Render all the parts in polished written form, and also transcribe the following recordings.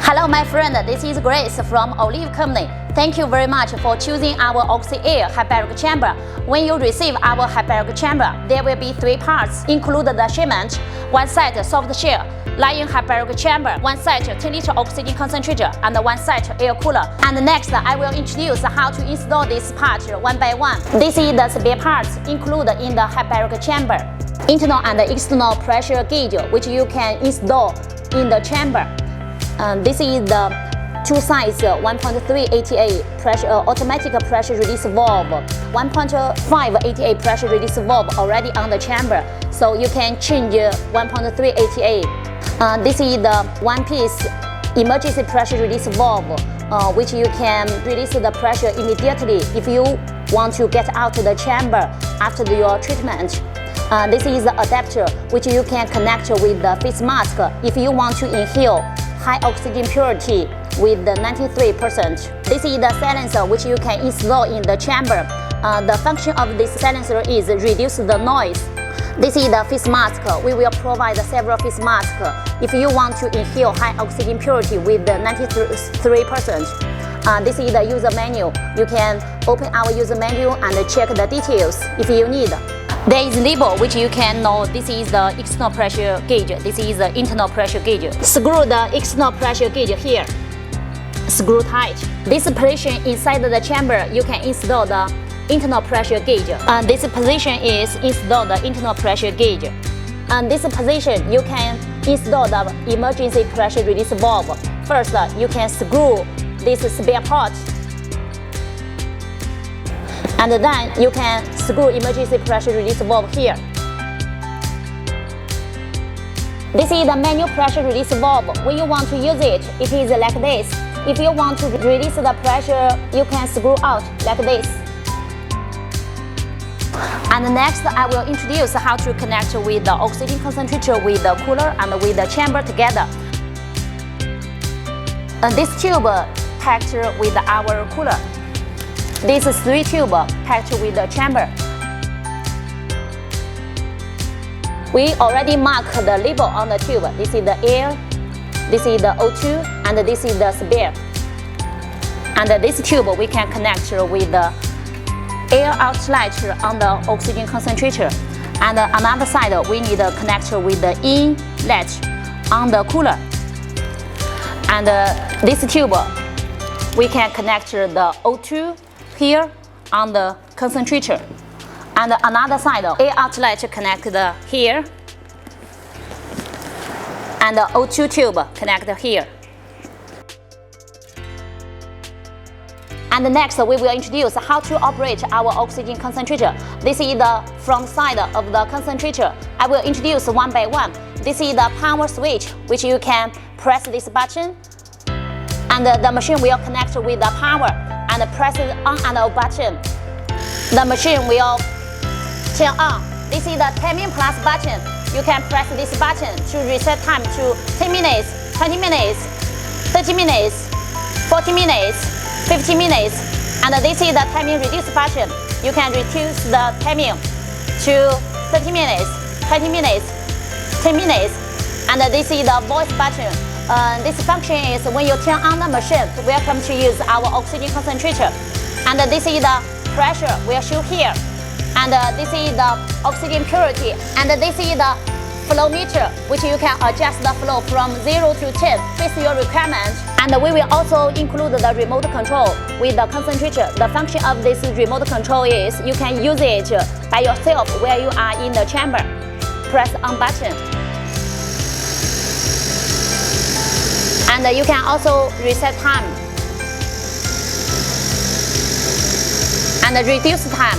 Hello my friend, this is Grace from Olive Company. Thank you very much for choosing our Oxy-Air hyperbaric chamber. When you receive our hyperbaric chamber, there will be 3 parts, including the shipment, 1 set soft shell, lying hyperbaric chamber, 1 set 10-liter oxygen concentrator, and 1 set air cooler. And next, I will introduce how to install this part one by one. This is the spare parts included in the hyperbaric chamber. Internal and external pressure gauge, which you can install in the chamber. This is the 2-size 1.3 ATA pressure automatic pressure release valve, 1.5 ATA pressure release valve already on the chamber, so you can change 1.3 ATA. This is the 1-piece emergency pressure release valve, which you can release the pressure immediately if you want to get out of the chamber after your treatment. This is the adapter which you can connect with the face mask if you want to inhale high oxygen purity with the 93%. This is the silencer which you can install in the chamber. The function of this silencer is reduce the noise. This is the face mask. We will provide several face masks if you want to inhale high oxygen purity with the 93%. This is the user manual. You can open our user manual and check the details if you need. There is a label which you can know this is the external pressure gauge, this is the internal pressure gauge. Screw the external pressure gauge here. Screw tight. This position inside the chamber, you can install the internal pressure gauge. This position is install the internal pressure gauge. And this position, you can install the emergency pressure release valve. First, you can screw this spare part. And then you can screw emergency pressure release valve here. This is the manual pressure release valve. When you want to use it, it is like this. If you want to release the pressure, you can screw out like this. And next, I will introduce how to connect with the oxygen concentrator with the cooler and with the chamber together. This tube packed with our cooler. This is 3 tube packed with the chamber. We already marked the label on the tube. This is the air, this is the O2, and this is the spare. And this tube we can connect with the air outlet on the oxygen concentrator. And another side we need to connect with the inlet on the cooler. And this tube we can connect the O2 here on the concentrator, and another side air outlet connect here, and the O2 tube connect here. And next we will introduce how to operate our oxygen concentrator. This is the front side of the concentrator. I will introduce one by one. This is the power switch which you can press this button, and the machine will connect with the power and press the on and off button. The machine will turn on. This is the timing plus button. You can press this button to reset time to 10 minutes, 20 minutes, 30 minutes, 40 minutes, 50 minutes. And this is the timing reduce button. You can reduce the timing to 30 minutes, 20 minutes, 10 minutes. And this is the voice button. This function is when you turn on the machine, welcome to use our oxygen concentrator. And this is the pressure we'll show here. And this is the oxygen purity. And this is the flow meter, which you can adjust the flow from 0 to 10 based on your requirement. And we will also include the remote control with the concentrator. The function of this remote control is you can use it by yourself where you are in the chamber. Press on button. And you can also reset time and reduce time.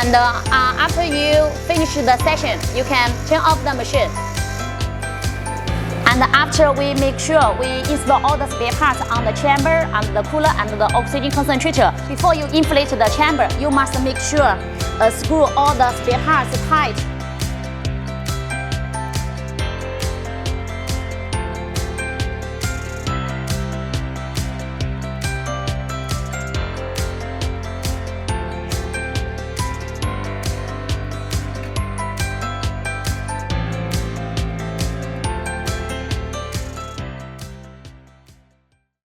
And after you finish the session, you can turn off the machine. And after we make sure we install all the spare parts on the chamber and the cooler and the oxygen concentrator, before you inflate the chamber, you must make sure screw all the spare parts tight